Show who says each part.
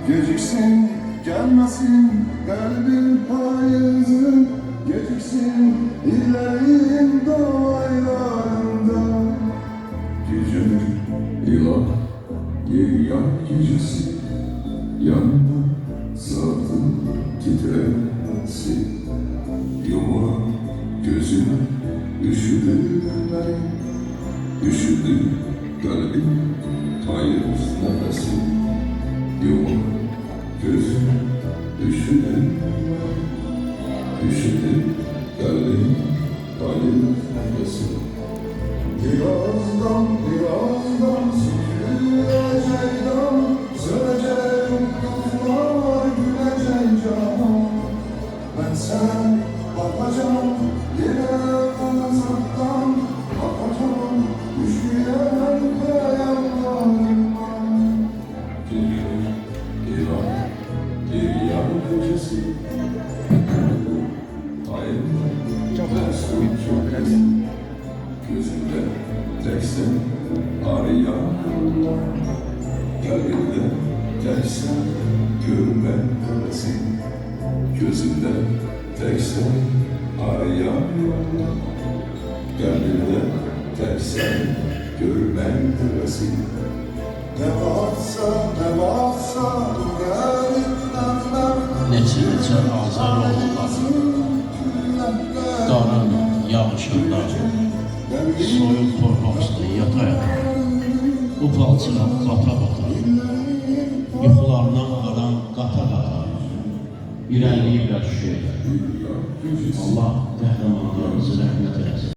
Speaker 1: Geciksin, gelmesin kalbin payızın. Geciksin illerin dolaylarında. Gecenin ilah yar gecesi, yanında saatin titremesi. Yuma gözüme üşüdü ben, üşüdü kalbim payız nefesi. Yuma gözüme üşüdü ben, üşüdü kalbim payız nefesi. Birazdan süzülecekten sönecek yollar gülecek can. Ben sen bakacağım yine uzaktan, bakacağım üşüyen kayanlarıma. Bir yar gecesi, gözümde teksen arayan, kalbimde teksen görmen hevesin. Gözümde teksen arayan, kalbimde teksen görmen hevesin. Ne varsa gönlümden
Speaker 2: Neçə azar oldular, qarın yağışında, soyuq torpaq üstə yata-yata, bu palçına bata-bata, yuxularından qalan qata-qata, irəliyiblər şüşəyə. Allah qəhrəmanlarımızı rəhmət eləsin.